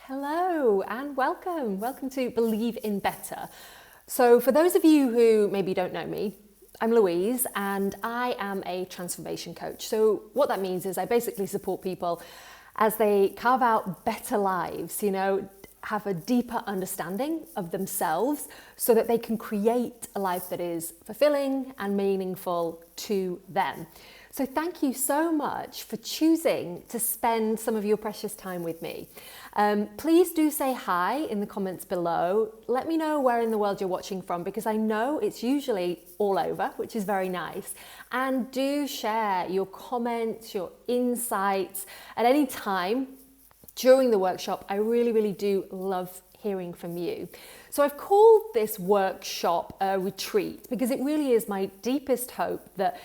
Hello and welcome. Welcome to Believe in Better. So for those of you who maybe don't know me, I'm Louise and I am a transformation coach. So what that means is I basically support people as they carve out better lives, have a deeper understanding of themselves so that they can create a life that is fulfilling and meaningful to them. So thank you so much for choosing to spend some of your precious time with me. Please do say hi in the comments below. Let me know where in the world you're watching from because I know it's usually all over, which is very nice. And do share your comments, your insights at any time during the workshop. I really do love hearing from you. So I've called this workshop a retreat because it really is my deepest hope that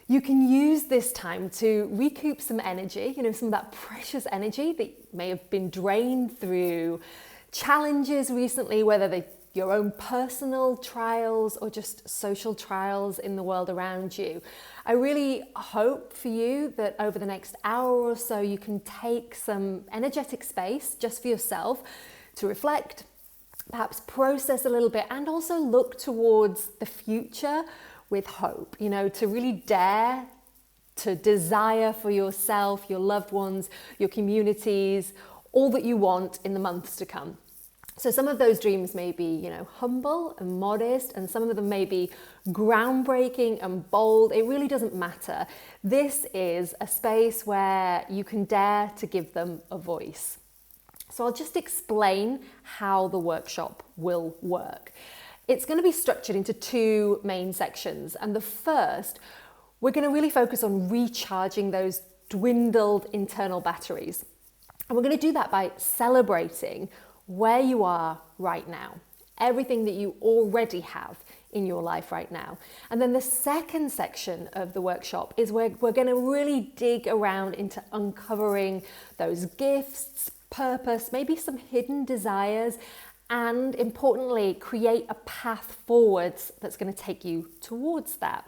you can use this time to recoup some energy, some of that precious energy that may have been drained through challenges recently, whether they're your own personal trials or just social trials in the world around you. I really hope for you that over the next hour or so, you can take some energetic space just for yourself to reflect, perhaps process a little bit, and also look towards the future with hope, to really dare to desire for yourself, your loved ones, your communities, all that you want in the months to come. So some of those dreams may be, humble and modest, and some of them may be groundbreaking and bold. It really doesn't matter. This is a space where you can dare to give them a voice. So I'll just explain how the workshop will work. It's going to be structured into two main sections. And the first, we're going to really focus on recharging those dwindled internal batteries. And we're going to do that by celebrating where you are right now, everything that you already have in your life right now. And then the second section of the workshop is where we're going to really dig around into uncovering those gifts, purpose, maybe some hidden desires, and importantly, create a path forwards that's going to take you towards that.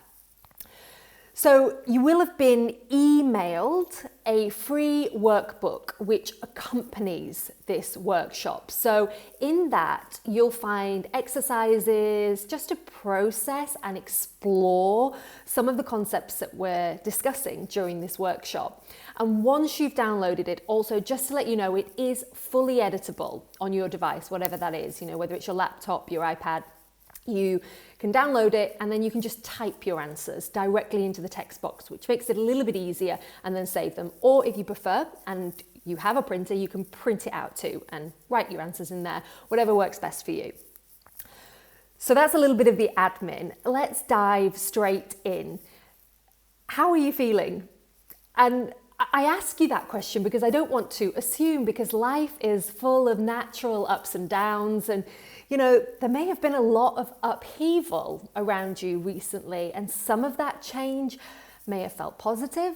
So you will have been emailed a free workbook which accompanies this workshop. So in that, you'll find exercises just to process and explore some of the concepts that we're discussing during this workshop. And once you've downloaded it, also just to let you know, it is fully editable on your device, whatever that is, whether it's your laptop, your iPad. You can download it and then you can just type your answers directly into the text box, which makes it a little bit easier, and then save them. Or if you prefer and you have a printer, you can print it out too and write your answers in there, whatever works best for you. So that's a little bit of the admin. Let's dive straight in. How are you feeling? And I ask you that question because I don't want to assume, because life is full of natural ups and downs, and there may have been a lot of upheaval around you recently, and some of that change may have felt positive,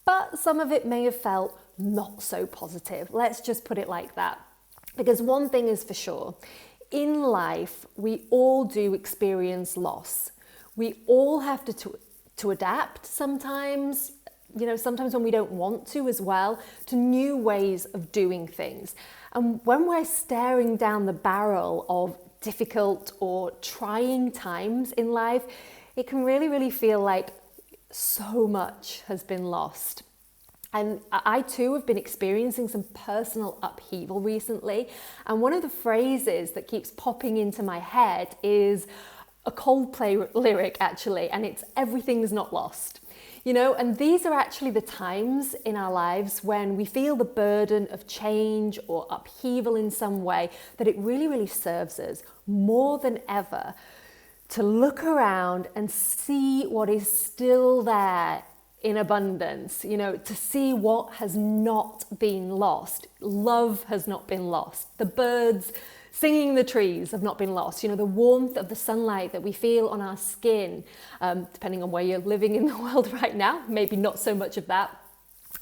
but some of it may have felt not so positive. Let's just put it like that. Because one thing is for sure, in life, we all do experience loss. We all have to adapt sometimes, sometimes when we don't want to as well, to new ways of doing things. And when we're staring down the barrel of difficult or trying times in life, it can really feel like so much has been lost. And I too have been experiencing some personal upheaval recently. And one of the phrases that keeps popping into my head is a Coldplay lyric, actually, and it's "everything's not lost." And these are actually the times in our lives when we feel the burden of change or upheaval in some way, that it really serves us more than ever to look around and see what is still there in abundance, to see what has not been lost. Love has not been lost. The birds singing in the trees have not been lost. The warmth of the sunlight that we feel on our skin, depending on where you're living in the world right now, maybe not so much of that.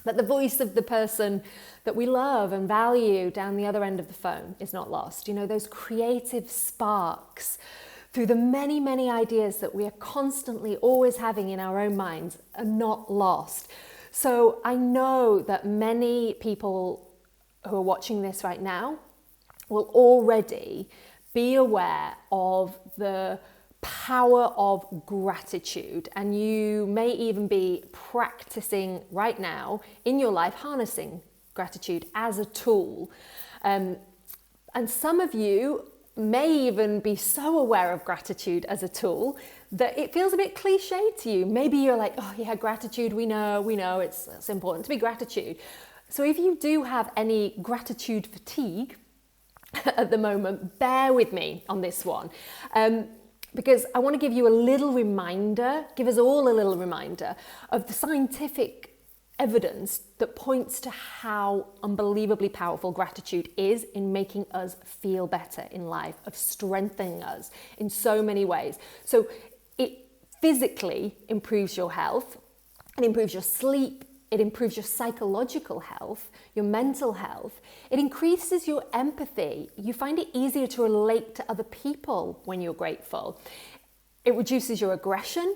But the voice of the person that we love and value down the other end of the phone is not lost. Those creative sparks through the many ideas that we are constantly always having in our own minds are not lost. So I know that many people who are watching this right now will already be aware of the power of gratitude, and you may even be practicing right now in your life, harnessing gratitude as a tool. And some of you may even be so aware of gratitude as a tool that it feels a bit cliche to you. Maybe you're like, oh yeah, gratitude, we know it's important to be gratitude. So if you do have any gratitude fatigue at the moment, bear with me on this one. Because I want to give you a little reminder, give us all a little reminder of the scientific evidence that points to how unbelievably powerful gratitude is in making us feel better in life, of strengthening us in so many ways. So it physically improves your health, it improves your sleep, it improves your psychological health, your mental health. It increases your empathy. You find it easier to relate to other people when you're grateful. It reduces your aggression.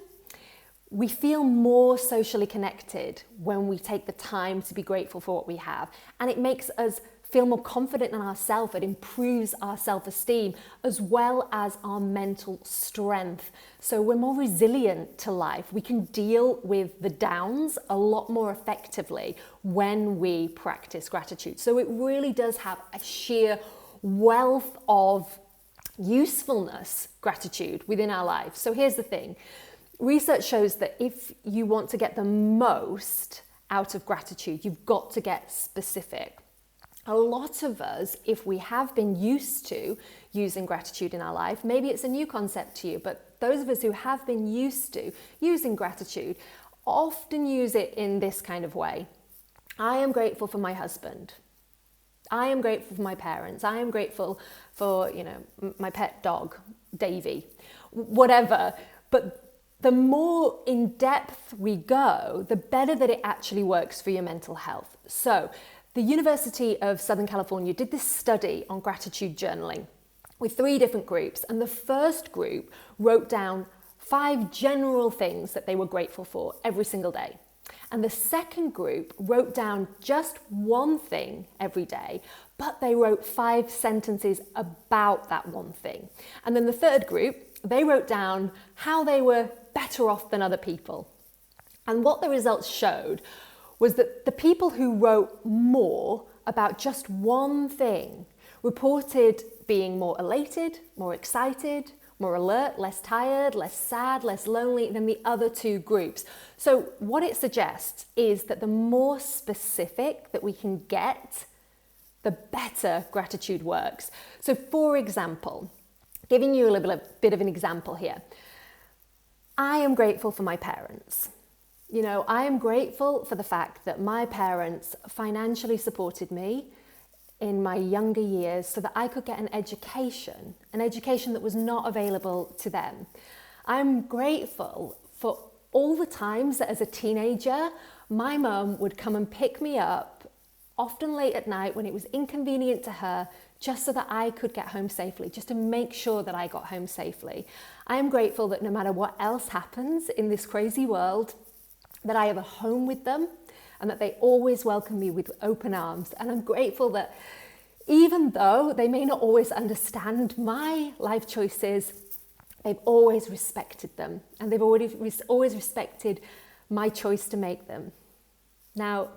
We feel more socially connected when we take the time to be grateful for what we have. And it makes us feel more confident in ourselves. It improves our self-esteem as well as our mental strength. So we're more resilient to life. We can deal with the downs a lot more effectively when we practice gratitude. So it really does have a sheer wealth of usefulness, gratitude, within our lives. So here's the thing. Research shows that if you want to get the most out of gratitude, you've got to get specific. A lot of us, if we have been used to using gratitude in our life, maybe it's a new concept to you, but those of us who have been used to using gratitude often use it in this kind of way. I am grateful for my husband. I am grateful for my parents. I am grateful for, my pet dog, Davy, whatever. But the more in depth we go, the better that it actually works for your mental health. So the University of Southern California did this study on gratitude journaling with 3 different groups. And the first group wrote down 5 general things that they were grateful for every single day. And the second group wrote down just one thing every day, but they wrote 5 sentences about that one thing. And then the third group, they wrote down how they were better off than other people. And what the results showed was that the people who wrote more about just one thing reported being more elated, more excited, more alert, less tired, less sad, less lonely than the other 2 groups. So what it suggests is that the more specific that we can get, the better gratitude works. So for example, giving you a little bit of an example here, I am grateful for my parents. I am grateful for the fact that my parents financially supported me in my younger years so that I could get an education that was not available to them. I'm grateful for all the times that as a teenager, my mum would come and pick me up, often late at night when it was inconvenient to her, just so that I could get home safely, just to make sure that I got home safely. I am grateful that no matter what else happens in this crazy world, that I have a home with them and that they always welcome me with open arms. And I'm grateful that even though they may not always understand my life choices, they've always respected them and they've always respected my choice to make them. Now,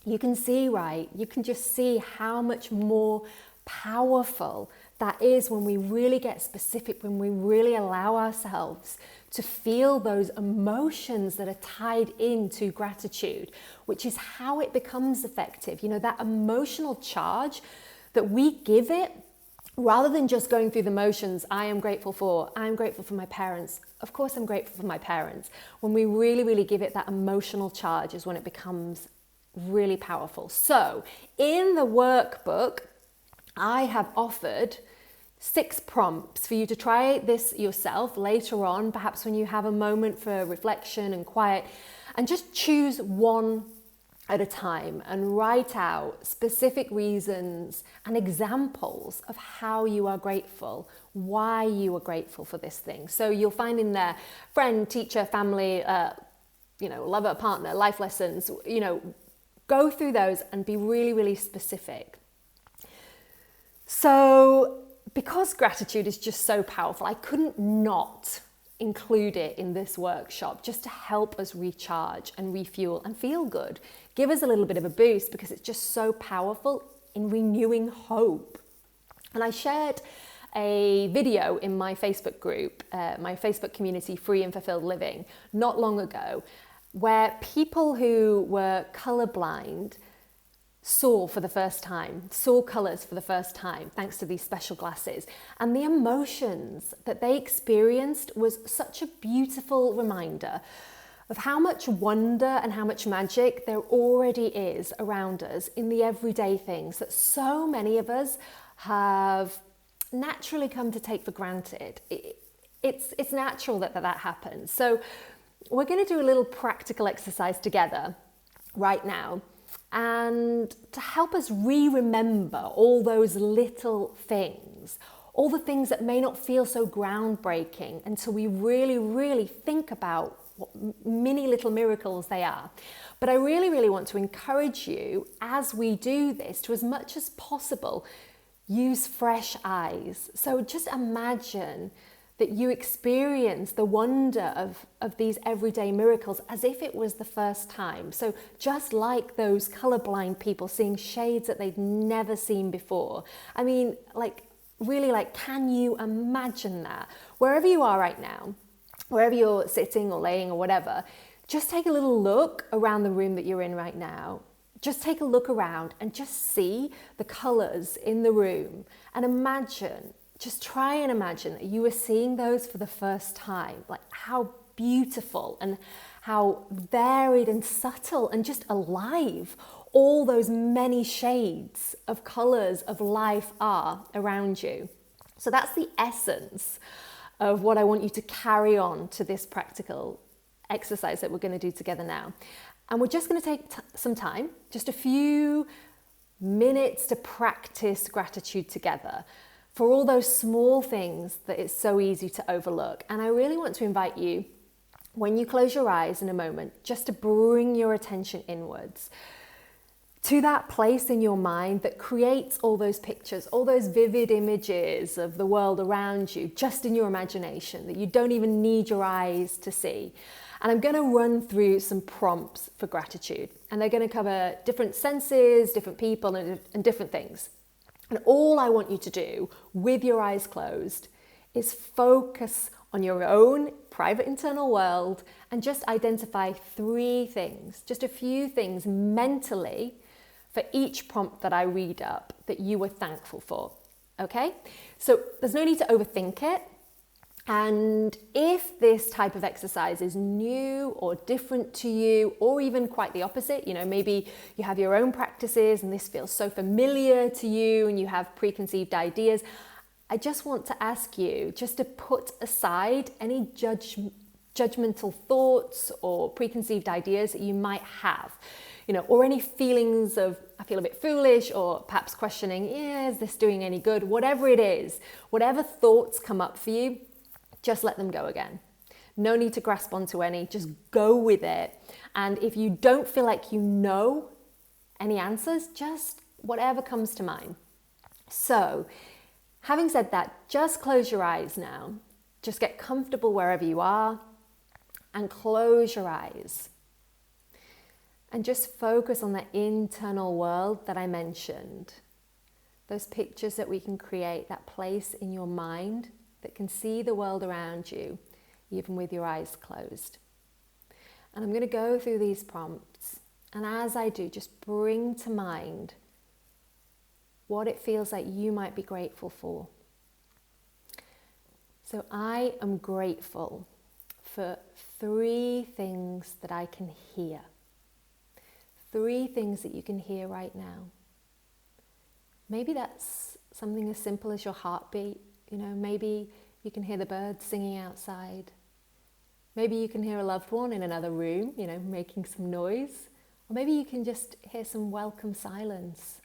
you can see, right? You can just see how much more powerful that is when we really get specific, when we really allow ourselves to feel those emotions that are tied into gratitude, which is how it becomes effective. That emotional charge that we give it, rather than just going through the motions, I'm grateful for my parents. Of course I'm grateful for my parents. When we really, really give it that emotional charge is when it becomes really powerful. So in the workbook, I have offered 6 prompts for you to try this yourself later on, perhaps when you have a moment for reflection and quiet, and just choose one at a time and write out specific reasons and examples of how you are grateful, why you are grateful for this thing. So you'll find in there friend, teacher, family, lover, partner, life lessons, go through those and be really, really specific. So because gratitude is just so powerful, I couldn't not include it in this workshop just to help us recharge and refuel and feel good. Give us a little bit of a boost because it's just so powerful in renewing hope. And I shared a video in my Facebook group, my Facebook community, Free and Fulfilled Living, not long ago, where people who were colorblind saw for the first time, saw colours for the first time, thanks to these special glasses. And the emotions that they experienced was such a beautiful reminder of how much wonder and how much magic there already is around us in the everyday things that so many of us have naturally come to take for granted. It's natural that happens. So we're going to do a little practical exercise together right now, and to help us remember all those little things, all the things that may not feel so groundbreaking until we really, really think about what mini little miracles they are. But I really, really want to encourage you as we do this to, as much as possible, use fresh eyes. So just imagine that you experience the wonder of these everyday miracles as if it was the first time. So just like those colorblind people seeing shades that they'd never seen before. I mean, can you imagine that? Wherever you are right now, wherever you're sitting or laying or whatever, just take a little look around the room that you're in right now. Just take a look around and just see the colors in the room and imagine. Just try and imagine that you were seeing those for the first time, like how beautiful and how varied and subtle and just alive all those many shades of colours of life are around you. So that's the essence of what I want you to carry on to this practical exercise that we're going to do together now. And we're just going to take some time, just a few minutes to practice gratitude together for all those small things that it's so easy to overlook. And I really want to invite you, when you close your eyes in a moment, just to bring your attention inwards to that place in your mind that creates all those pictures, all those vivid images of the world around you, just in your imagination, that you don't even need your eyes to see. And I'm going to run through some prompts for gratitude, and they're going to cover different senses, different people, and different things. And all I want you to do with your eyes closed is focus on your own private internal world and just identify 3 things, just a few things mentally for each prompt that I read up that you were thankful for. Okay? So there's no need to overthink it. And if this type of exercise is new or different to you, or even quite the opposite, maybe you have your own practices and this feels so familiar to you and you have preconceived ideas, I just want to ask you just to put aside any judgmental thoughts or preconceived ideas that you might have, or any feelings of, I feel a bit foolish, or perhaps questioning, is this doing any good? Whatever it is, whatever thoughts come up for you, just let them go again. No need to grasp onto any, just go with it. And if you don't feel like you know any answers, just whatever comes to mind. So, having said that, just close your eyes now. Just get comfortable wherever you are and close your eyes. And just focus on the internal world that I mentioned. Those pictures that we can create, that place in your mind that can see the world around you, even with your eyes closed. And I'm going to go through these prompts. And as I do, just bring to mind what it feels like you might be grateful for. So I am grateful for 3 things that I can hear. 3 things that you can hear right now. Maybe that's something as simple as your heartbeat. Maybe you can hear the birds singing outside. Maybe you can hear a loved one in another room, making some noise. Or maybe you can just hear some welcome silence.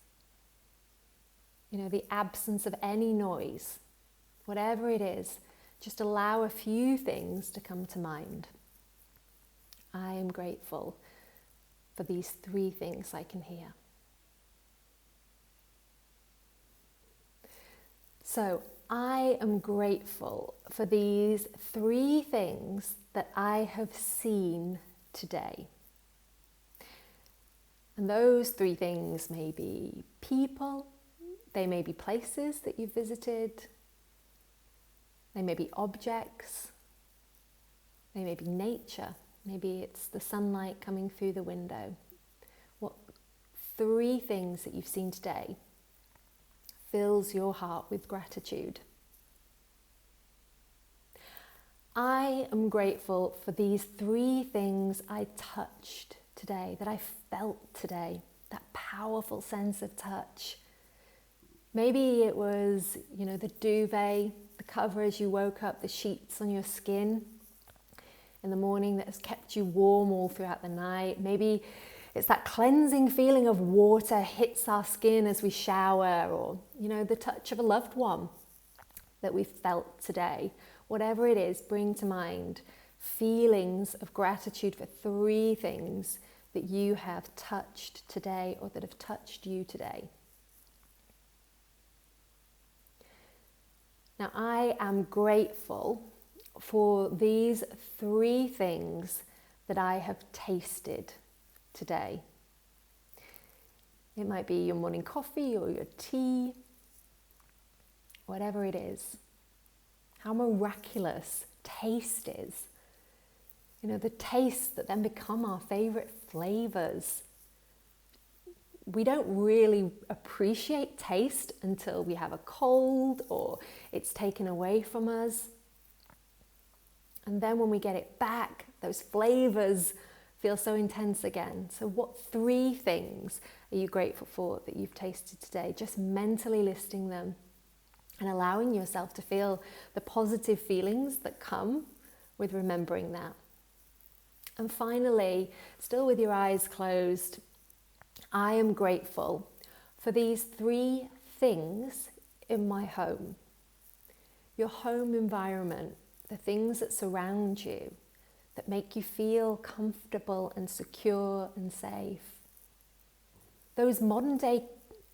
The absence of any noise. Whatever it is, just allow a few things to come to mind. I am grateful for these 3 things I can hear. So I am grateful for these 3 things that I have seen today. And those 3 things may be people, they may be places that you've visited, they may be objects, they may be nature, maybe it's the sunlight coming through the window. What 3 things that you've seen today fills your heart with gratitude? I am grateful for these 3 things I touched today, that I felt today, that powerful sense of touch. Maybe it was, the duvet, the cover as you woke up, the sheets on your skin in the morning that has kept you warm all throughout the night. Maybe it's that cleansing feeling of water hits our skin as we shower, or, the touch of a loved one that we felt today. Whatever it is, bring to mind feelings of gratitude for 3 things that you have touched today or that have touched you today. Now, I am grateful for these 3 things that I have tasted today. It might be your morning coffee or your tea, whatever it is. How miraculous taste is. The tastes that then become our favorite flavors. We don't really appreciate taste until we have a cold or it's taken away from us. And then when we get it back, those flavors feel so intense again. So what 3 things are you grateful for that you've tasted today? Just mentally listing them and allowing yourself to feel the positive feelings that come with remembering that. And finally, still with your eyes closed, I am grateful for these 3 things in my home. Your home environment, the things that surround you, that make you feel comfortable and secure and safe. Those modern day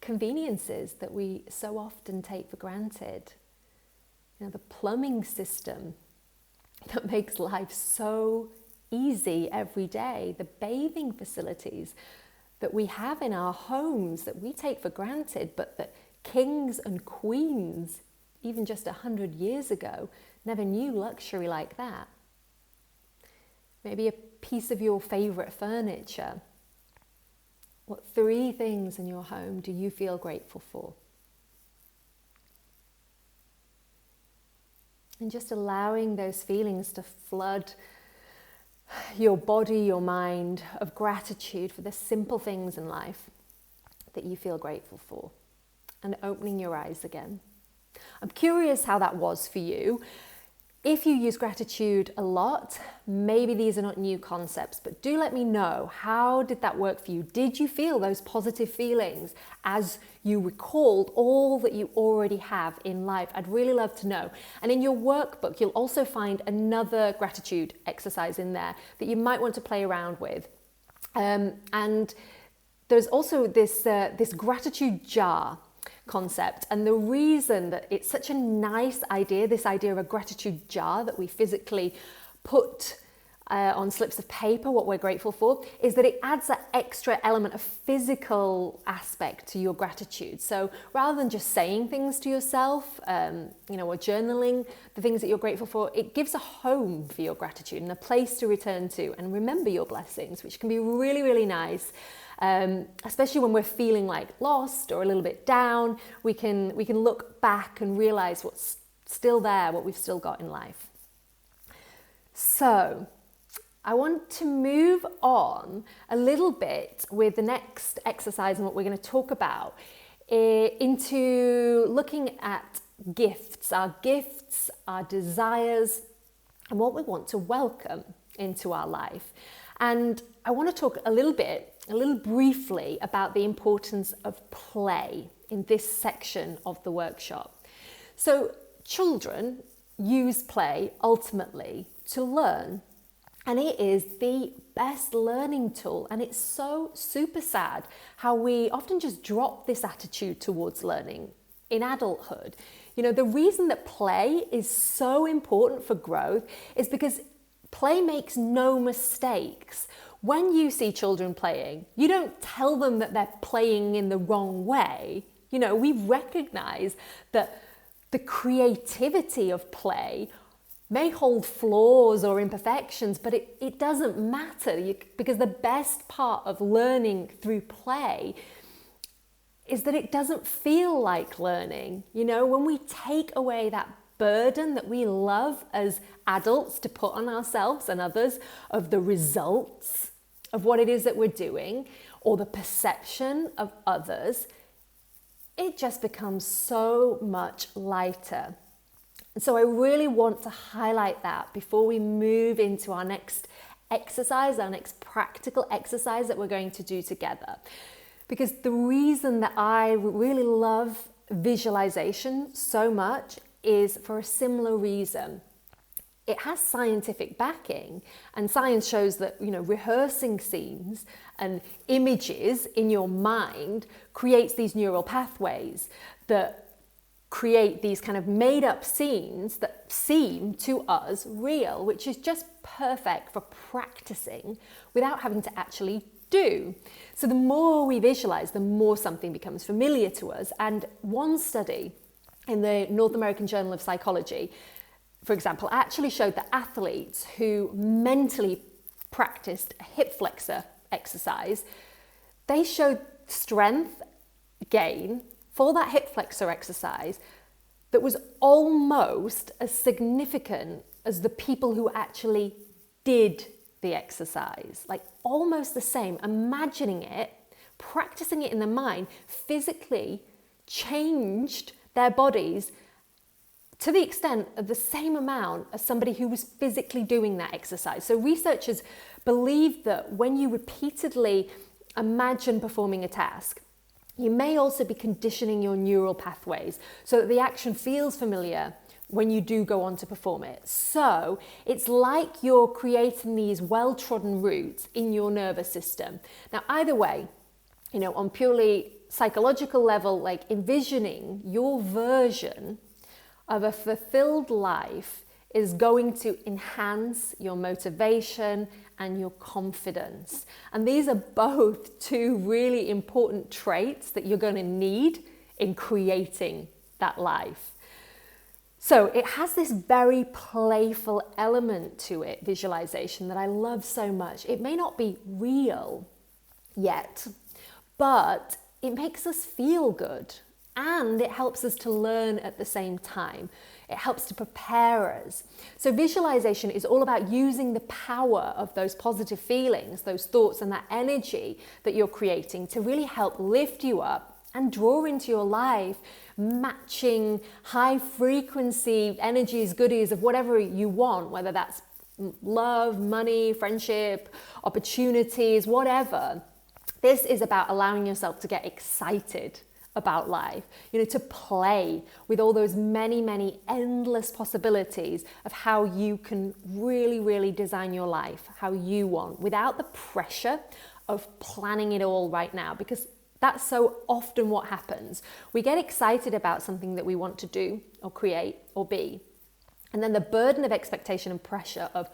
conveniences that we so often take for granted. The plumbing system that makes life so easy every day. The bathing facilities that we have in our homes that we take for granted, but that kings and queens, even just 100 years ago, never knew luxury like that. Maybe a piece of your favorite furniture. What 3 things in your home do you feel grateful for? And just allowing those feelings to flood your body, your mind, of gratitude for the simple things in life that you feel grateful for. And opening your eyes again. I'm curious how that was for you. If you use gratitude a lot, maybe these are not new concepts, but do let me know, how did that work for you? Did you feel those positive feelings as you recalled all that you already have in life? I'd really love to know. And in your workbook, you'll also find another gratitude exercise in there that you might want to play around with. And there's also this gratitude jar concept, and the reason that it's such a nice idea, this idea of a gratitude jar that we physically put on slips of paper what we're grateful for, is that it adds that extra element of physical aspect to your gratitude. So rather than just saying things to yourself, or journaling the things that you're grateful for, it gives a home for your gratitude and a place to return to and remember your blessings, which can be really, really nice. Especially when we're feeling like lost or a little bit down, we can look back and realize what's still there, what we've still got in life. So I want to move on a little bit with the next exercise and what we're going to talk about into looking at gifts, our desires, and what we want to welcome into our life. And I want to talk a little briefly about the importance of play in this section of the workshop. So children use play ultimately to learn. And it is the best learning tool. And it's so super sad how we often just drop this attitude towards learning in adulthood. You know, the reason that play is so important for growth is because play makes no mistakes. When you see children playing, you don't tell them that they're playing in the wrong way. You know, we recognize that the creativity of play may hold flaws or imperfections, but it doesn't matter because the best part of learning through play is that it doesn't feel like learning. You know, when we take away that burden that we love as adults to put on ourselves and others of the results of what it is that we're doing or the perception of others, it just becomes so much lighter. And so I really want to highlight that before we move into our next exercise, our next practical exercise that we're going to do together. Because the reason that I really love visualization so much is for a similar reason. It has scientific backing, and science shows that, you know, rehearsing scenes and images in your mind creates these neural pathways that create these kind of made up scenes that seem to us real, which is just perfect for practicing without having to actually do. So the more we visualize, the more something becomes familiar to us. And one study in the North American Journal of Psychology, for example, actually showed that athletes who mentally practiced a hip flexor exercise, they showed strength gain for that hip flexor exercise that was almost as significant as the people who actually did the exercise. Like almost the same. Imagining it, practicing it in the mind, physically changed their bodies to the extent of the same amount as somebody who was physically doing that exercise. So researchers believe that when you repeatedly imagine performing a task, you may also be conditioning your neural pathways so that the action feels familiar when you do go on to perform it. So it's like you're creating these well-trodden routes in your nervous system. Now, either way, you know, on purely psychological level, like envisioning your version of a fulfilled life is going to enhance your motivation and your confidence. And these are both two really important traits that you're going to need in creating that life. So it has this very playful element to it, visualization, that I love so much. It may not be real yet, but it makes us feel good. And it helps us to learn at the same time. It helps to prepare us. So visualization is all about using the power of those positive feelings, those thoughts and that energy that you're creating to really help lift you up and draw into your life matching high frequency energies, goodies of whatever you want, whether that's love, money, friendship, opportunities, whatever. This is about allowing yourself to get excited about life, you know, to play with all those many, many endless possibilities of how you can really, really design your life how you want without the pressure of planning it all right now, because that's so often what happens. We get excited about something that we want to do or create or be, and then the burden of expectation and pressure of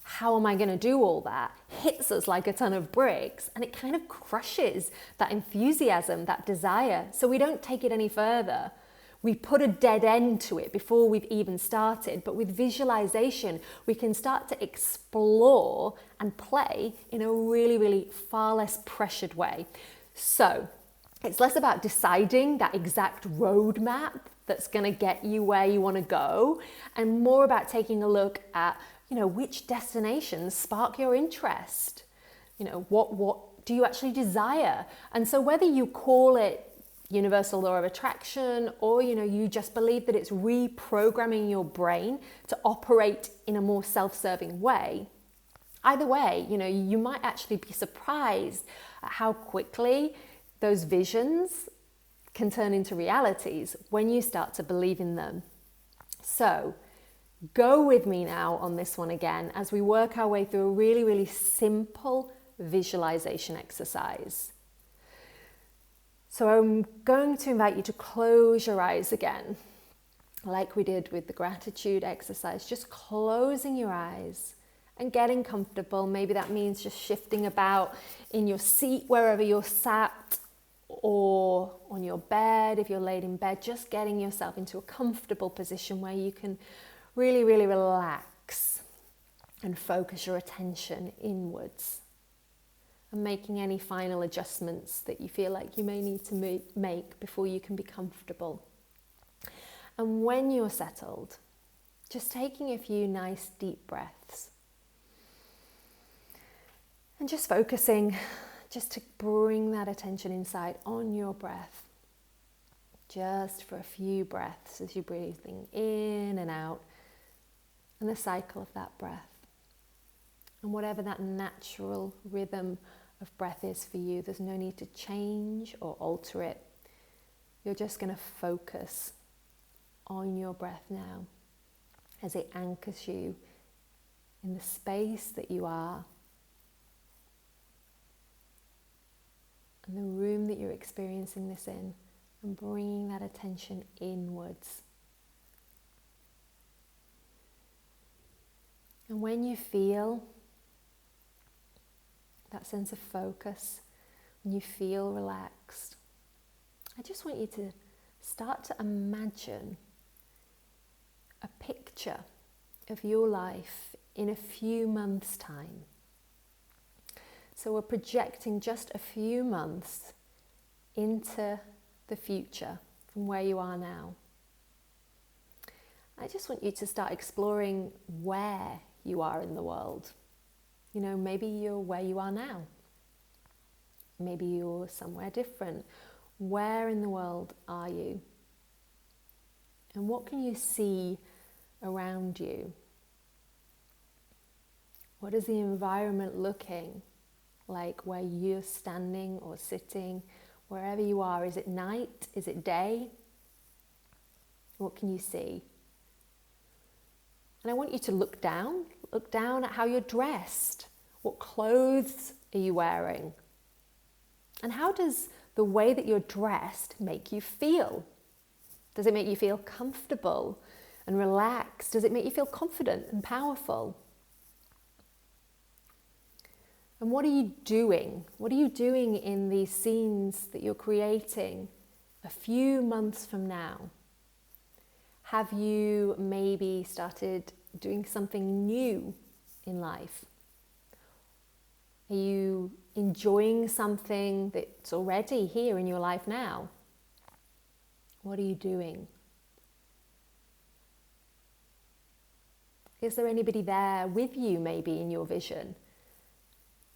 how am I going to do all that hits us like a ton of bricks, and it kind of crushes that enthusiasm, that desire. So we don't take it any further. We put a dead end to it before we've even started. But with visualization, we can start to explore and play in a really, really far less pressured way. So it's less about deciding that exact roadmap that's going to get you where you want to go, and more about taking a look at, you know, which destinations spark your interest. You know, what do you actually desire? And so whether you call it universal law of attraction, or, you know, you just believe that it's reprogramming your brain to operate in a more self-serving way, either way, you know, you might actually be surprised at how quickly those visions can turn into realities when you start to believe in them. So Go with me now on this one again as we work our way through a really, really simple visualization exercise. So I'm going to invite you to close your eyes again, like we did with the gratitude exercise, just closing your eyes and getting comfortable. Maybe that means just shifting about in your seat wherever you're sat, or on your bed if you're laid in bed, just getting yourself into a comfortable position where you can really, really relax and focus your attention inwards, and making any final adjustments that you feel like you may need to make before you can be comfortable. And when you're settled, just taking a few nice deep breaths and just focusing just to bring that attention inside on your breath, just for a few breaths as you're breathing in and out, and the cycle of that breath. And whatever that natural rhythm of breath is for you, there's no need to change or alter it. You're just going to focus on your breath now as it anchors you in the space that you are and the room that you're experiencing this in, and bringing that attention inwards. And when you feel that sense of focus, when you feel relaxed, I just want you to start to imagine a picture of your life in a few months' time. So we're projecting just a few months into the future from where you are now. I just want you to start exploring where you are in the world. You know, maybe you're where you are now. Maybe you're somewhere different. Where in the world are you? And what can you see around you? What is the environment looking like where you're standing or sitting, wherever you are? Is it night? Is it day? What can you see? And I want you to look down at how you're dressed. What clothes are you wearing? And how does the way that you're dressed make you feel? Does it make you feel comfortable and relaxed? Does it make you feel confident and powerful? And what are you doing? What are you doing in these scenes that you're creating a few months from now? Have you maybe started doing something new in life? Are you enjoying something that's already here in your life now? What are you doing? Is there anybody there with you maybe in your vision?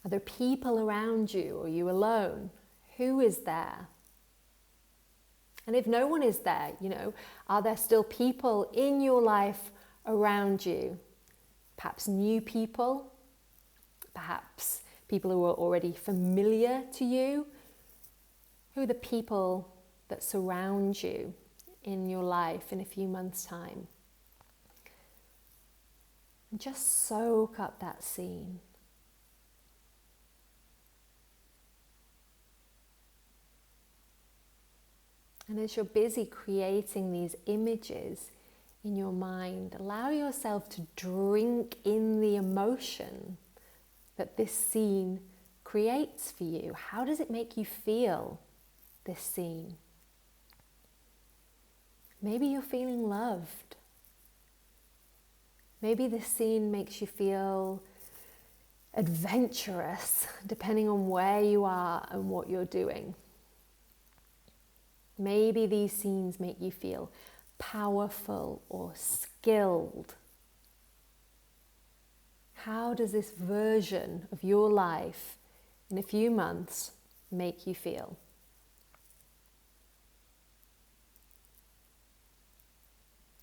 Are there people around you, or are you alone? Who is there? And if no one is there, are there still people in your life around you? Perhaps new people, perhaps people who are already familiar to you. Who are the people that surround you in your life in a few months' time? And just soak up that scene. And as you're busy creating these images in your mind, allow yourself to drink in the emotion that this scene creates for you. How does it make you feel, this scene? Maybe you're feeling loved. Maybe this scene makes you feel adventurous, depending on where you are and what you're doing. Maybe these scenes make you feel powerful or skilled. How does this version of your life in a few months make you feel?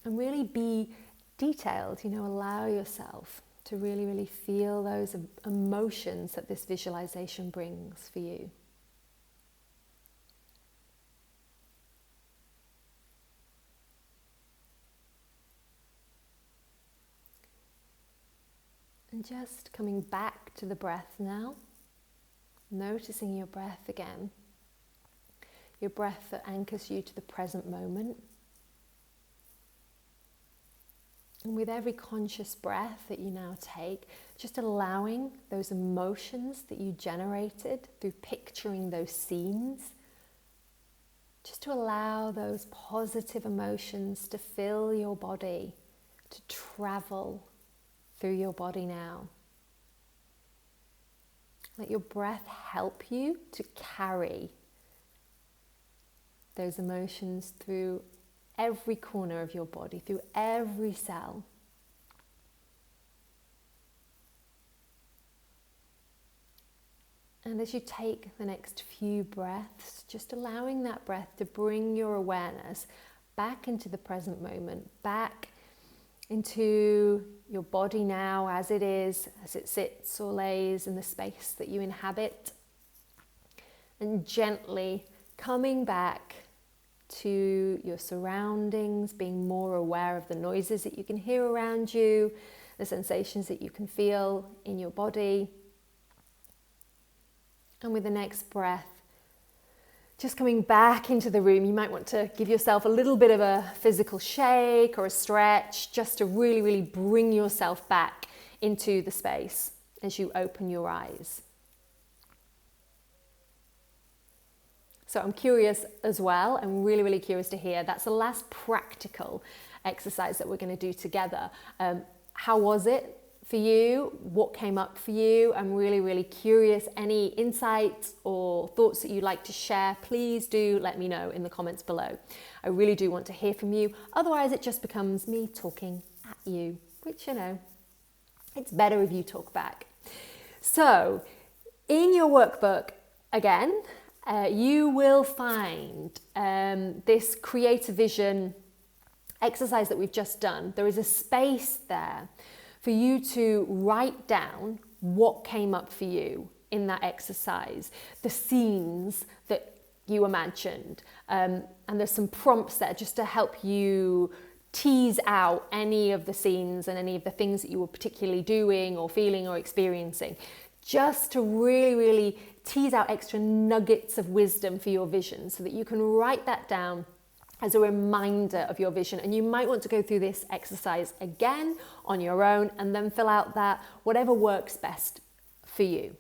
And really be detailed, allow yourself to really, really feel those emotions that this visualization brings for you. And just coming back to the breath now, noticing your breath again, your breath that anchors you to the present moment. And with every conscious breath that you now take, just allowing those emotions that you generated through picturing those scenes, just to allow those positive emotions to fill your body, to travel through your body now. Let your breath help you to carry those emotions through every corner of your body, through every cell. And as you take the next few breaths, just allowing that breath to bring your awareness back into the present moment, back into your body now as it is, as it sits or lays in the space that you inhabit, and gently coming back to your surroundings, being more aware of the noises that you can hear around you, the sensations that you can feel in your body. And with the next breath, just coming back into the room, you might want to give yourself a little bit of a physical shake or a stretch, just to really, really bring yourself back into the space as you open your eyes. So I'm curious as well, I'm really, really curious to hear, that's the last practical exercise that we're going to do together. How was it for you? What came up for you? I'm really, really curious. Any insights or thoughts that you'd like to share, please do let me know in the comments below. I really do want to hear from you. Otherwise, it just becomes me talking at you, which, you know, it's better if you talk back. So in your workbook, again, you will find this create a vision exercise that we've just done. There is a space there for you to write down what came up for you in that exercise, the scenes that you imagined. And there's some prompts there just to help you tease out any of the scenes and any of the things that you were particularly doing or feeling or experiencing, just to really, really tease out extra nuggets of wisdom for your vision so that you can write that down as a reminder of your vision. And you might want to go through this exercise again on your own and then fill out that whatever works best for you.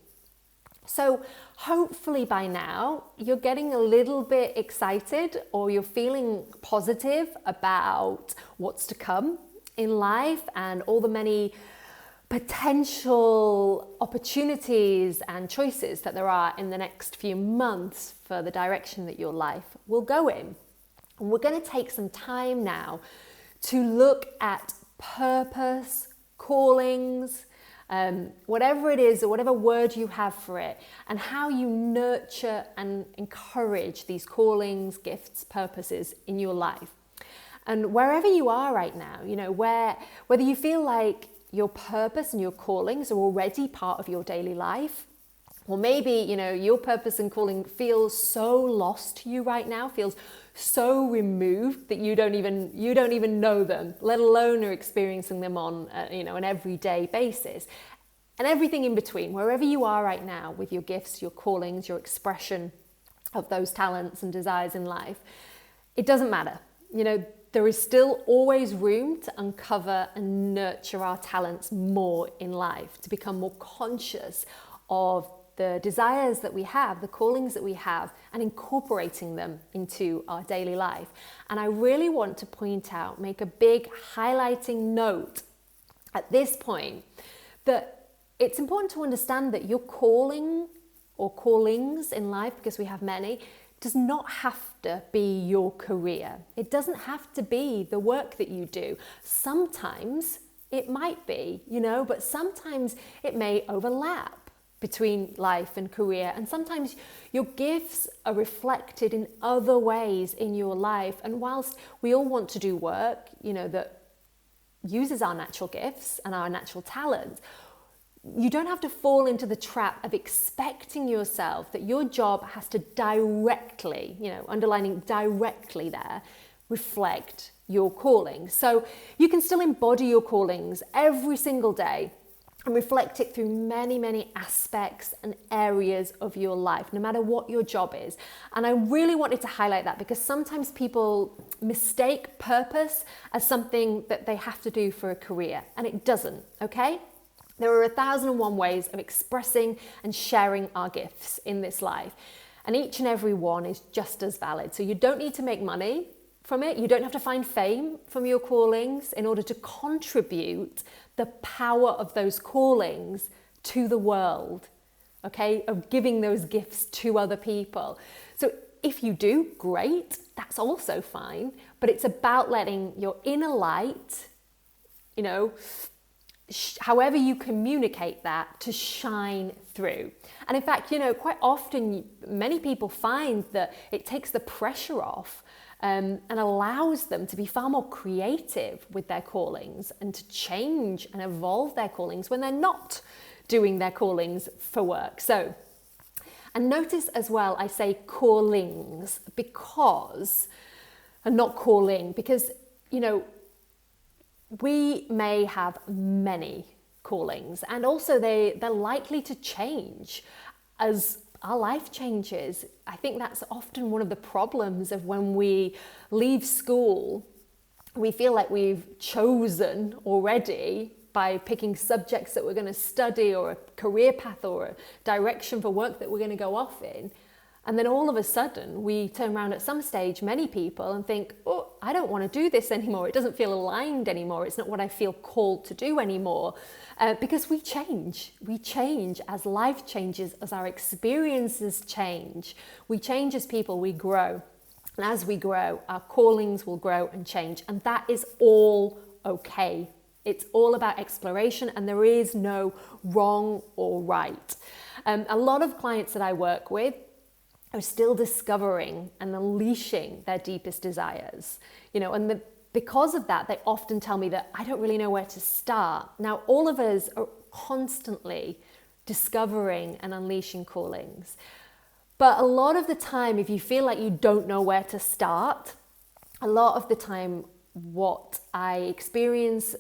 So hopefully by now you're getting a little bit excited, or you're feeling positive about what's to come in life and all the many potential opportunities and choices that there are in the next few months for the direction that your life will go in. And we're going to take some time now to look at purpose, callings, whatever it is or whatever word you have for it, and how you nurture and encourage these callings, gifts, purposes in your life. And wherever you are right now, you know, whether you feel like your purpose and your callings are already part of your daily life, or maybe, you know, your purpose and calling feels so lost to you right now, feels so removed that you don't even know them, let alone are experiencing them on an everyday basis. And everything in between, wherever you are right now with your gifts, your callings, your expression of those talents and desires in life, it doesn't matter. You know, there is still always room to uncover and nurture our talents more in life, to become more conscious of the desires that we have, the callings that we have, and incorporating them into our daily life. And I really want to point out, make a big highlighting note at this point, that it's important to understand that your calling or callings in life, because we have many, does not have to be your career. It doesn't have to be the work that you do. Sometimes it might be, but sometimes it may overlap between life and career. And sometimes your gifts are reflected in other ways in your life. And whilst we all want to do work, that uses our natural gifts and our natural talent, you don't have to fall into the trap of expecting yourself that your job has to directly, underlining directly there, reflect your calling. So you can still embody your callings every single day and reflect it through many, many aspects and areas of your life, no matter what your job is. And I really wanted to highlight that because sometimes people mistake purpose as something that they have to do for a career, and it doesn't, okay? There are 1,001 ways of expressing and sharing our gifts in this life, and each and every one is just as valid. So you don't need to make money from it. You don't have to find fame from your callings in order to contribute the power of those callings to the world, okay, of giving those gifts to other people. So if you do, great, that's also fine, but it's about letting your inner light, you know, however you communicate that, to shine through. And in fact, you know, quite often many people find that it takes the pressure off and allows them to be far more creative with their callings and to change and evolve their callings when they're not doing their callings for work. So, and notice as well, I say callings because, and not calling, because, you know, we may have many callings, and also they're likely to change as our life changes. I think that's often one of the problems of when we leave school. We feel like we've chosen already by picking subjects that we're going to study, or a career path, or a direction for work that we're going to go off in. And then all of a sudden we turn around at some stage, many people, and think, oh, I don't want to do this anymore. It doesn't feel aligned anymore. It's not what I feel called to do anymore. Because we change. We change as life changes, as our experiences change. We change as people, we grow. And as we grow, our callings will grow and change. And that is all okay. It's all about exploration, and there is no wrong or right. A lot of clients that I work with are still discovering and unleashing their deepest desires, you know, and because of that, they often tell me that I don't really know where to start. Now, all of us are constantly discovering and unleashing callings. But a lot of the time, if you feel like you don't know where to start, a lot of the time, what I experience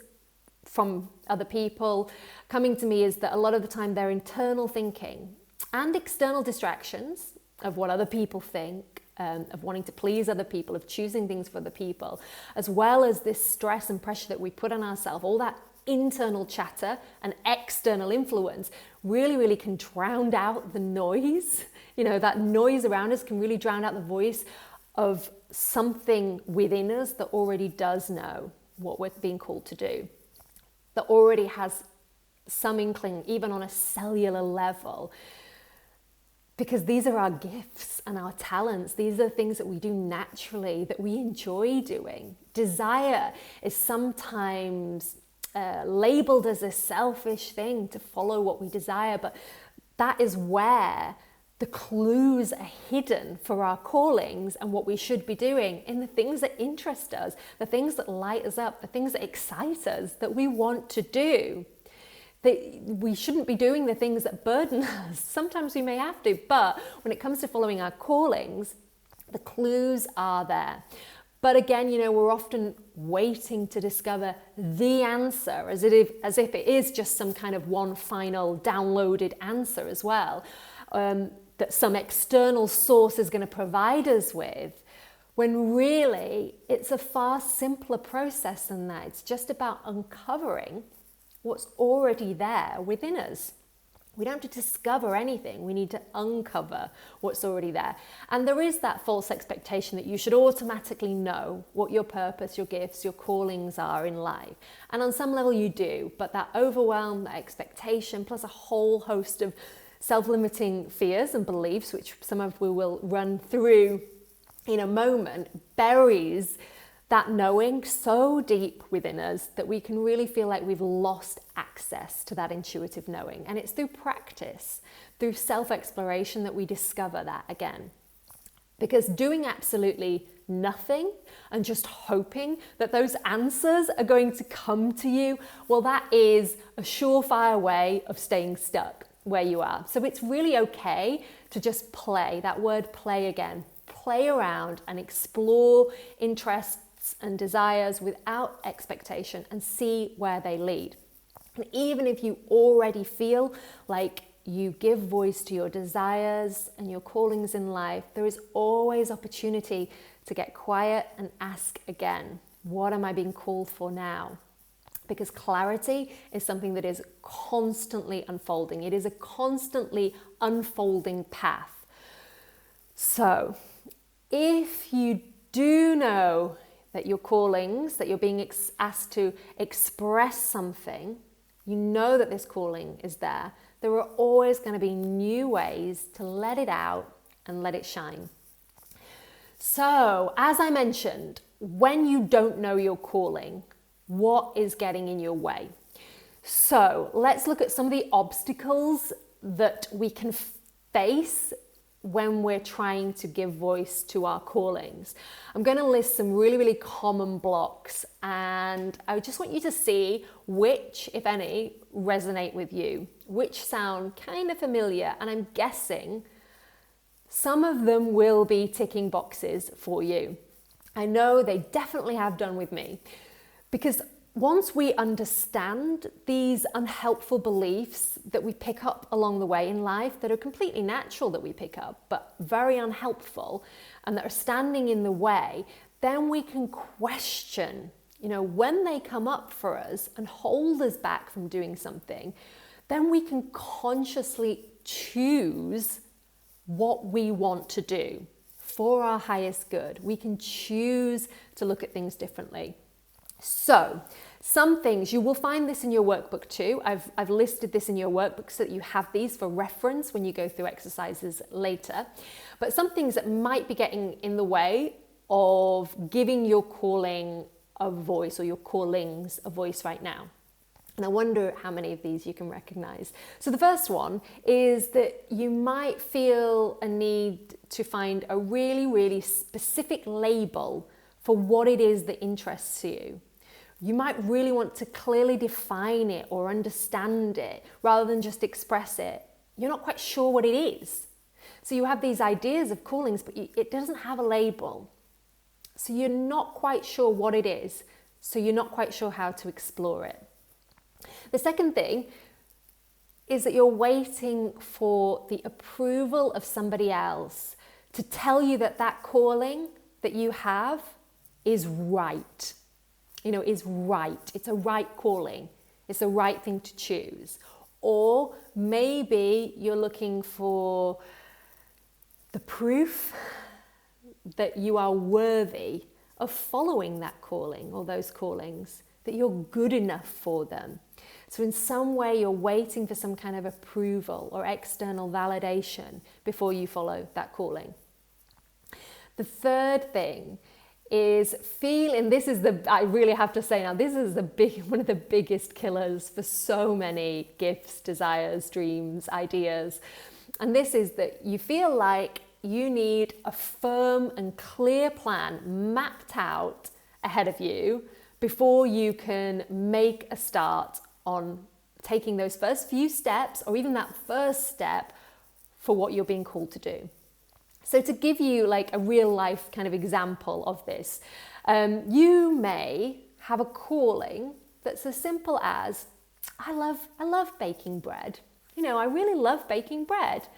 from other people coming to me is that a lot of the time their internal thinking and external distractions of what other people think, of wanting to please other people, of choosing things for other people, as well as this stress and pressure that we put on ourselves, all that internal chatter and external influence really can drown out the noise. You know, that noise around us can really drown out the voice of something within us that already does know what we're being called to do, that already has some inkling, even on a cellular level. Because these are our gifts and our talents. These are things that we do naturally, that we enjoy doing. Desire is sometimes labeled as a selfish thing, to follow what we desire, but that is where the clues are hidden for our callings and what we should be doing, in the things that interest us, the things that light us up, the things that excite us, that we want to do. We shouldn't be doing the things that burden us. Sometimes we may have to, but when it comes to following our callings, the clues are there. But again, you know, we're often waiting to discover the answer, as if it is just some kind of one final downloaded answer as well, that some external source is going to provide us with, when really it's a far simpler process than that. It's just about uncovering what's already there within us. We don't have to discover anything. We need to uncover what's already there. And there is that false expectation that you should automatically know what your purpose, your gifts, your callings are in life. And on some level you do, but that overwhelm, that expectation, plus a whole host of self-limiting fears and beliefs, which some of we will run through in a moment, buries that knowing so deep within us that we can really feel like we've lost access to that intuitive knowing. And it's through practice, through self-exploration, that we discover that again. Because doing absolutely nothing and just hoping that those answers are going to come to you, well, that is a surefire way of staying stuck where you are. So it's really okay to just play, that word play again, play around and explore interests and desires without expectation and see where they lead. And even if you already feel like you give voice to your desires and your callings in life, there is always opportunity to get quiet and ask again, what am I being called for now? Because clarity is something that is constantly unfolding. It is a constantly unfolding path. So if you do know that your callings, that you're being asked to express something, you know that this calling is there, there are always going to be new ways to let it out and let it shine. So, as I mentioned, when you don't know your calling, what is getting in your way? So, let's look at some of the obstacles that we can face when we're trying to give voice to our callings. I'm going to list some really, really common blocks, and I just want you to see which, if any, resonate with you, which sound kind of familiar, and I'm guessing some of them will be ticking boxes for you. I know they definitely have done with me, because once we understand these unhelpful beliefs that we pick up along the way in life that are completely natural that we pick up, but very unhelpful and that are standing in the way, then we can question, when they come up for us and hold us back from doing something, then we can consciously choose what we want to do for our highest good. We can choose to look at things differently. So, some things, you will find this in your workbook too. I've listed this in your workbook so that you have these for reference when you go through exercises later. But some things that might be getting in the way of giving your calling a voice, or your callings a voice right now. And I wonder how many of these you can recognize. So the first one is that you might feel a need to find a really, really specific label for what it is that interests you. You might really want to clearly define it or understand it rather than just express it. You're not quite sure what it is. So you have these ideas of callings, but it doesn't have a label. So you're not quite sure what it is. So you're not quite sure how to explore it. The second thing is that you're waiting for the approval of somebody else to tell you that that calling that you have is right. Is right. It's a right calling. It's the right thing to choose. Or maybe you're looking for the proof that you are worthy of following that calling or those callings, that you're good enough for them. So in some way you're waiting for some kind of approval or external validation before you follow that calling. The third thing is I really have to say now, this is one of the biggest killers for so many gifts, desires, dreams, ideas. And this is that you feel like you need a firm and clear plan mapped out ahead of you before you can make a start on taking those first few steps, or even that first step for what you're being called to do. So to give you like a real life kind of example of this, you may have a calling that's as simple as, I love baking bread. I really love baking bread.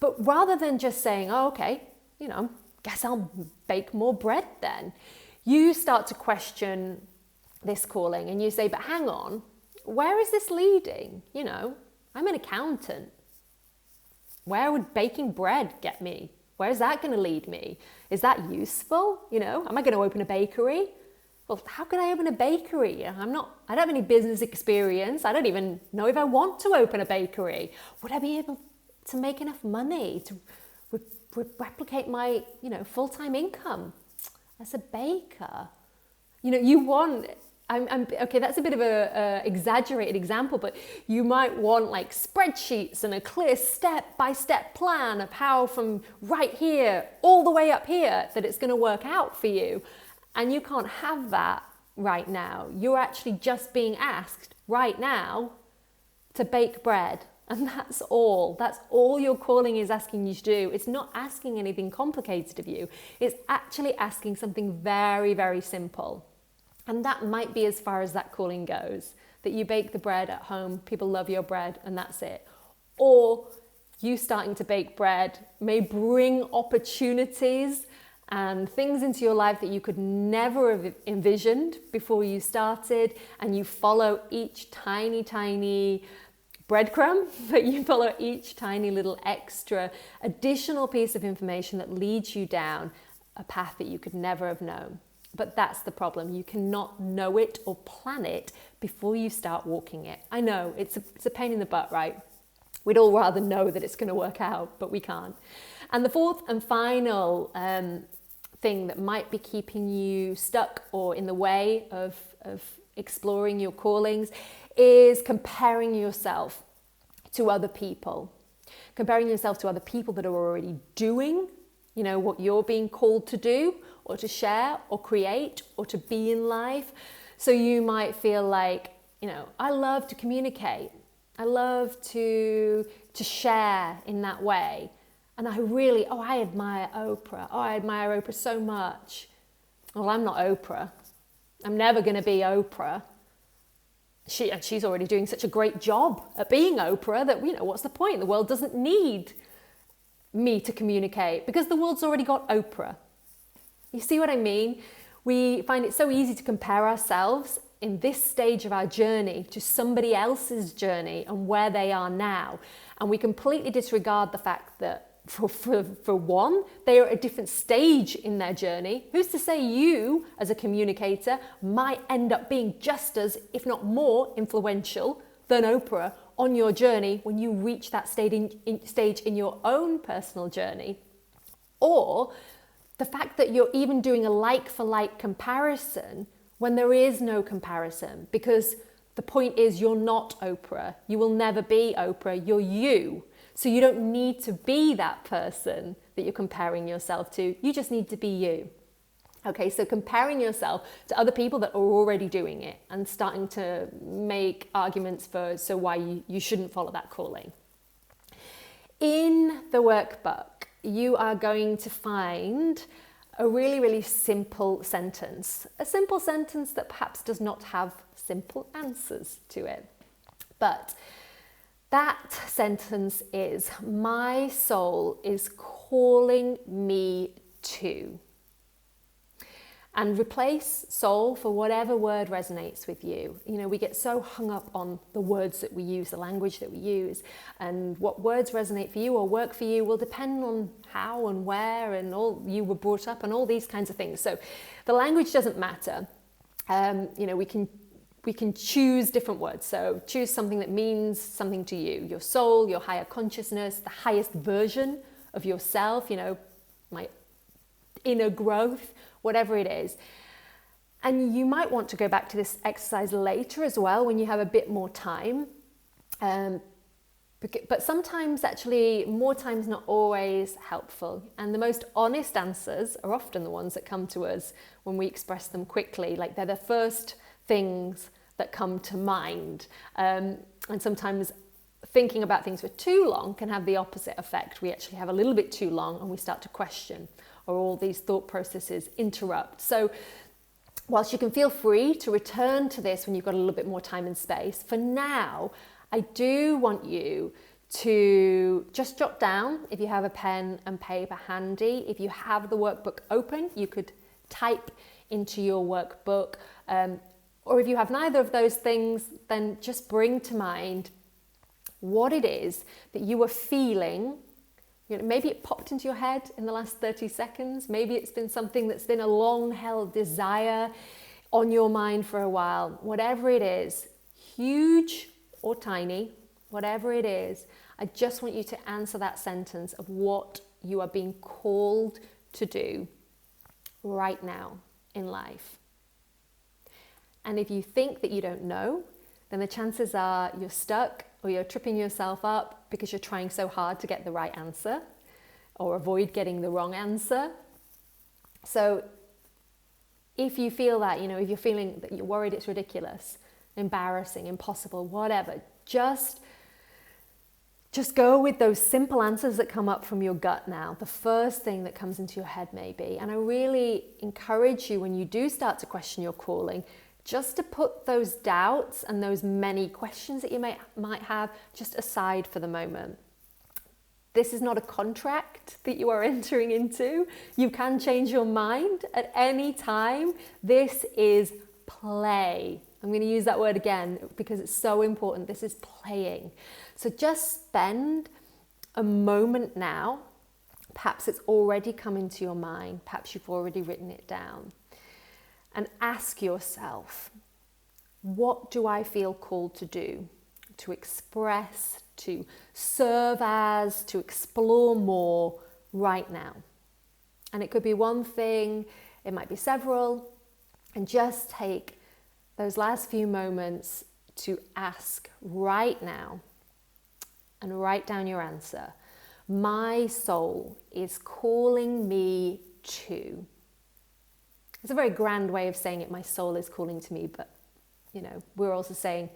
But rather than just saying, oh, okay, guess I'll bake more bread then, you start to question this calling and you say, but hang on, where is this leading? I'm an accountant. Where would baking bread get me? Where's that going to lead me? Is that useful? Am I going to open a bakery? Well, how can I open a bakery? I don't have any business experience. I don't even know if I want to open a bakery. Would I be able to make enough money to replicate my, full-time income as a baker? Okay, that's a bit of a exaggerated example, but you might want like spreadsheets and a clear step-by-step plan of how from right here all the way up here that it's going to work out for you. And you can't have that right now. You're actually just being asked right now to bake bread. And that's all. That's all your calling is asking you to do. It's not asking anything complicated of you. It's actually asking something very, very simple. And that might be as far as that calling goes, that you bake the bread at home, people love your bread, and that's it. Or you starting to bake bread may bring opportunities and things into your life that you could never have envisioned before you started, and you follow each tiny breadcrumb, but you follow each tiny little extra additional piece of information that leads you down a path that you could never have known. But that's the problem. You cannot know it or plan it before you start walking it. I know, it's a pain in the butt, right? We'd all rather know that it's going to work out, but we can't. And the fourth and final thing that might be keeping you stuck or in the way of exploring your callings is comparing yourself to other people. Comparing yourself to other people that are already doing, what you're being called to do, or to share, or create, or to be in life. So you might feel like, I love to communicate. I love to share in that way. And I admire Oprah. Oh, I admire Oprah so much. Well, I'm not Oprah. I'm never going to be Oprah. She's already doing such a great job at being Oprah that, what's the point? The world doesn't need me to communicate because the world's already got Oprah. You see what I mean? We find it so easy to compare ourselves in this stage of our journey to somebody else's journey and where they are now. And we completely disregard the fact that for one, they are at a different stage in their journey. Who's to say you, as a communicator, might end up being just as, if not more, influential than Oprah on your journey when you reach that stage in your own personal journey? Or the fact that you're even doing a like-for-like comparison when there is no comparison, because the point is you're not Oprah. You will never be Oprah. You're you. So you don't need to be that person that you're comparing yourself to. You just need to be you. Okay, so comparing yourself to other people that are already doing it and starting to make arguments for why you shouldn't follow that calling. In the workbook, you are going to find a really, really simple sentence. A simple sentence that perhaps does not have simple answers to it. But that sentence is, my soul is calling me to. And replace soul for whatever word resonates with you. We get so hung up on the words that we use, the language that we use, and what words resonate for you or work for you will depend on how and where and all you were brought up and all these kinds of things. So the language doesn't matter. We can choose different words. So choose something that means something to you, your soul, your higher consciousness, the highest version of yourself, my inner growth, whatever it is. And you might want to go back to this exercise later as well when you have a bit more time. But sometimes actually more time is not always helpful. And the most honest answers are often the ones that come to us when we express them quickly. Like they're the first things that come to mind. And sometimes thinking about things for too long can have the opposite effect. We actually have a little bit too long and we start to question, or all these thought processes interrupt. So whilst you can feel free to return to this when you've got a little bit more time and space, for now, I do want you to just jot down, if you have a pen and paper handy. If you have the workbook open, you could type into your workbook. Or if you have neither of those things, then just bring to mind what it is that you were feeling. Maybe it popped into your head in the last 30 seconds. Maybe it's been something that's been a long-held desire on your mind for a while. Whatever it is, huge or tiny, whatever it is, I just want you to answer that sentence of what you are being called to do right now in life. And if you think that you don't know, then the chances are you're stuck or you're tripping yourself up because you're trying so hard to get the right answer or avoid getting the wrong answer. So if you feel that, if you're feeling that you're worried it's ridiculous, embarrassing, impossible, whatever, just Just go with those simple answers that come up from your gut now, the first thing that comes into your head maybe. And I really encourage you, when you do start to question your calling, just to put those doubts and those many questions that you might have just aside for the moment. This is not a contract that you are entering into. You can change your mind at any time. This is play. I'm going to use that word again because it's so important. This is playing. So just spend a moment now. Perhaps it's already come into your mind. Perhaps you've already written it down. And ask yourself, what do I feel called to do? To express, to serve as, to explore more right now. And it could be one thing, it might be several, and just take those last few moments to ask right now and write down your answer. My soul is calling me to. It's a very grand way of saying it, my soul is calling to me, but we're also saying,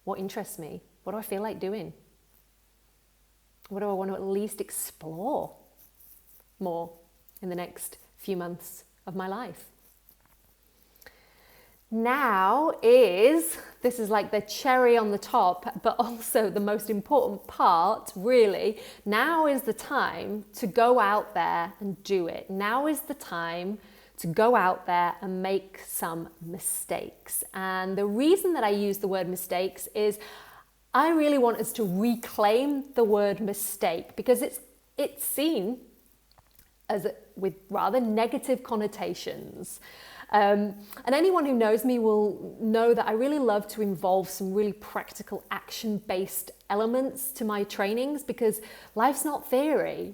what interests me? What do I feel like doing? What do I want to at least explore more in the next few months of my life? Now this is like the cherry on the top, but also the most important part, really. Now is the time to go out there and do it. Now is the time to go out there and make some mistakes. And the reason that I use the word mistakes is I really want us to reclaim the word mistake, because it's seen as with rather negative connotations. And anyone who knows me will know that I really love to involve some really practical action-based elements to my trainings, because life's not theory,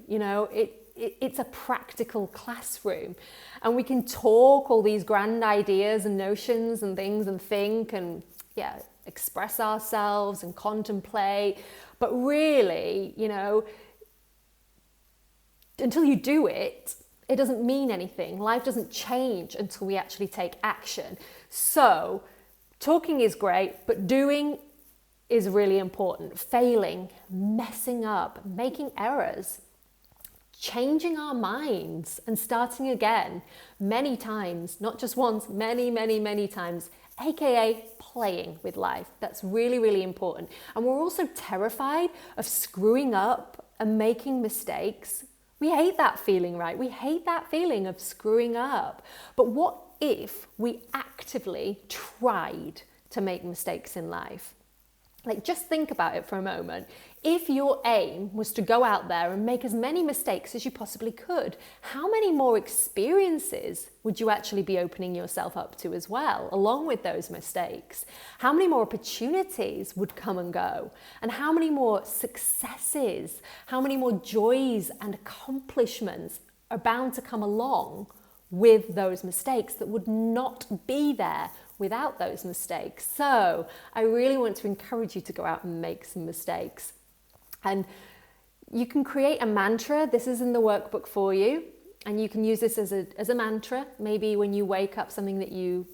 it's a practical classroom. And we can talk all these grand ideas and notions and things and think and express ourselves and contemplate. But really, until you do it, it doesn't mean anything. Life doesn't change until we actually take action. So talking is great, but doing is really important. Failing, messing up, making errors, changing our minds and starting again many times, not just once, many, many, many times, aka playing with life. That's really, really important. And we're also terrified of screwing up and making mistakes. We hate that feeling, right? We hate that feeling of screwing up. But what if we actively tried to make mistakes in life? Like, just think about it for a moment. If your aim was to go out there and make as many mistakes as you possibly could, how many more experiences would you actually be opening yourself up to as well, along with those mistakes? How many more opportunities would come and go? And how many more successes, how many more joys and accomplishments are bound to come along with those mistakes that would not be there without those mistakes? So I really want to encourage you to go out and make some mistakes. And you can create a mantra. This is in the workbook for you. And you can use this as a mantra, maybe when you wake up, something that you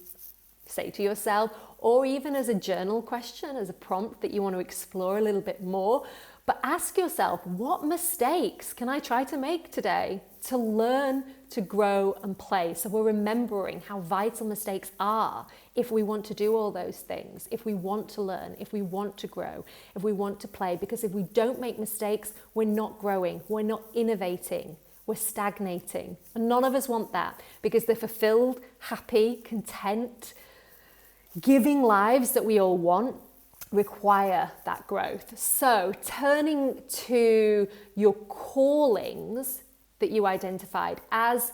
say to yourself, or even as a journal question, as a prompt that you want to explore a little bit more. But ask yourself, what mistakes can I try to make today to learn, to grow and play? So we're remembering how vital mistakes are if we want to do all those things, if we want to learn, if we want to grow, if we want to play. Because if we don't make mistakes, we're not growing, we're not innovating, we're stagnating. And none of us want that, because the fulfilled, happy, content, giving lives that we all want require that growth. So turning to your callings that you identified as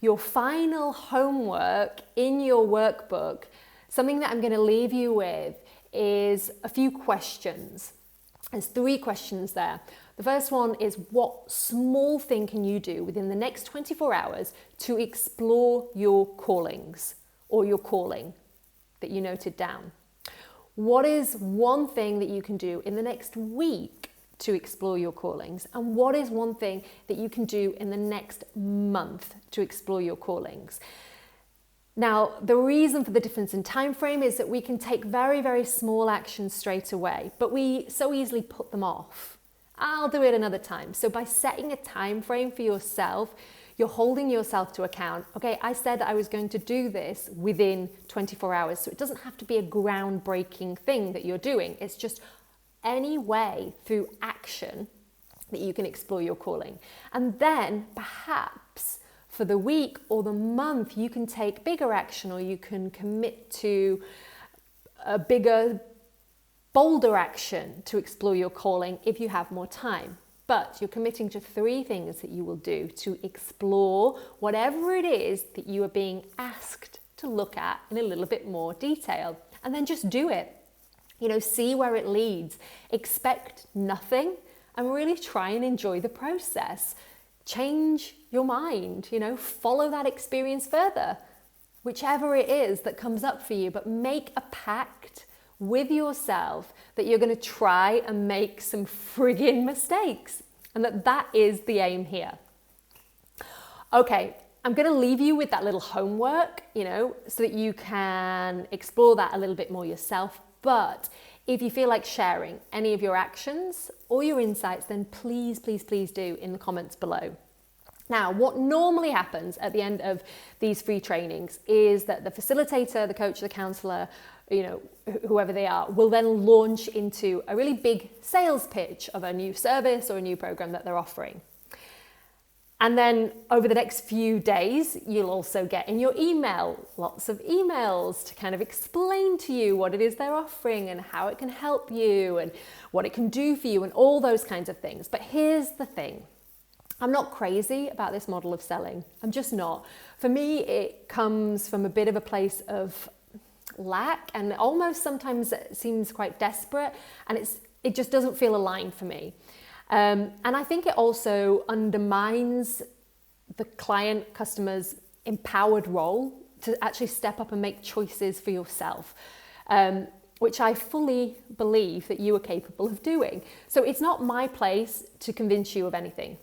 your final homework in your workbook, something that I'm going to leave you with is a few questions. There's 3 questions there. The first one is, what small thing can you do within the next 24 hours to explore your callings or your calling that you noted down? What is one thing that you can do in the next week to explore your callings? And what is one thing that you can do in the next month to explore your callings? Now, the reason for the difference in time frame is that we can take very, very small actions straight away, but we so easily put them off. I'll do it another time. So by setting a time frame for yourself, you're holding yourself to account. Okay, I said I was going to do this within 24 hours. So it doesn't have to be a groundbreaking thing that you're doing. It's just any way through action that you can explore your calling. And then perhaps for the week or the month, you can take bigger action, or you can commit to a bigger, bolder action to explore your calling if you have more time. But you're committing to 3 things that you will do to explore whatever it is that you are being asked to look at in a little bit more detail. And then just do it. See where it leads. Expect nothing and really try and enjoy the process. Change your mind, follow that experience further, whichever it is that comes up for you, but make a pact with yourself that you're going to try and make some friggin' mistakes, and that is the aim here. Okay, I'm going to leave you with that little homework, so that you can explore that a little bit more yourself. But if you feel like sharing any of your actions or your insights, then please, please, please do in the comments below. Now, what normally happens at the end of these free trainings is that the facilitator, the coach, the counselor, whoever they are, will then launch into a really big sales pitch of a new service or a new program that they're offering. And then over the next few days, you'll also get in your email lots of emails to kind of explain to you what it is they're offering and how it can help you and what it can do for you and all those kinds of things. But here's the thing. I'm not crazy about this model of selling. I'm just not. For me, it comes from a bit of a place of lack, and almost sometimes it seems quite desperate, and it just doesn't feel aligned for me. And I think it also undermines the customer's empowered role to actually step up and make choices for yourself, which I fully believe that you are capable of doing. So it's not my place to convince you of anything.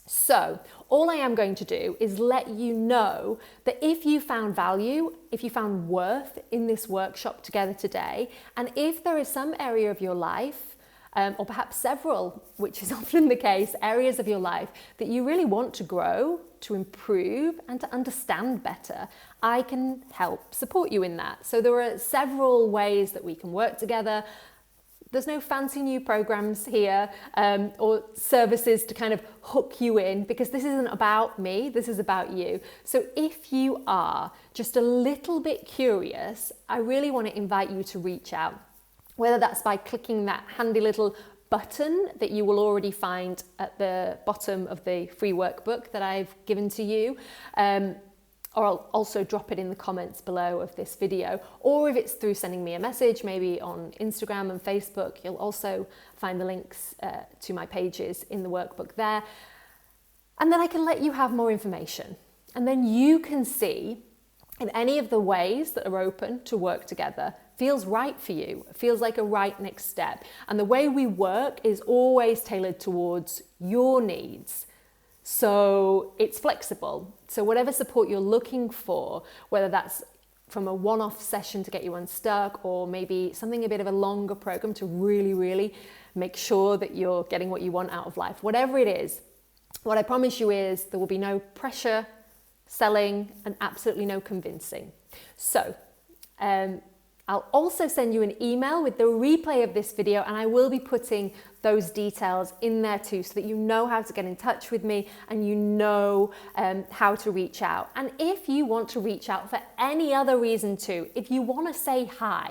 So all I am going to do is let you know that if you found value, if you found worth in this workshop together today, and if there is some area of your life, or perhaps several, which is often the case, areas of your life that you really want to grow, to improve, and to understand better, I can help support you in that. So there are several ways that we can work together. There's no fancy new programs here or services to kind of hook you in, because this isn't about me, this is about you. So if you are just a little bit curious, I really want to invite you to reach out, whether that's by clicking that handy little button that you will already find at the bottom of the free workbook that I've given to you, or I'll also drop it in the comments below of this video, or if it's through sending me a message, maybe on Instagram and Facebook, you'll also find the links to my pages in the workbook there. And then I can let you have more information. And then you can see if any of the ways that are open to work together feels right for you, feels like a right next step. And the way we work is always tailored towards your needs. So it's flexible. So whatever support you're looking for, whether that's from a one-off session to get you unstuck, or maybe something a bit of a longer program to really, really make sure that you're getting what you want out of life, whatever it is, what I promise you is there will be no pressure, selling, and absolutely no convincing. So I'll also send you an email with the replay of this video, and I will be putting those details in there too, so that you know how to get in touch with me and you know how to reach out. And if you want to reach out for any other reason too, if you want to say hi,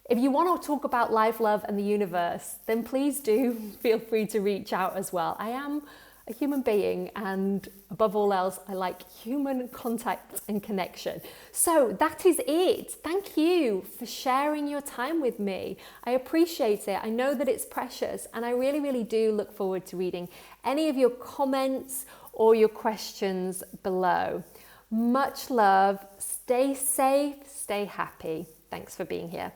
if you want to talk about life, love, and the universe, then please do feel free to reach out as well. I am a human being, and above all else, I like human contact and connection. So that is it. Thank you for sharing your time with me. I appreciate it. I know that it's precious, and I really, really do look forward to reading any of your comments or your questions below. Much love. Stay safe, stay happy. Thanks for being here.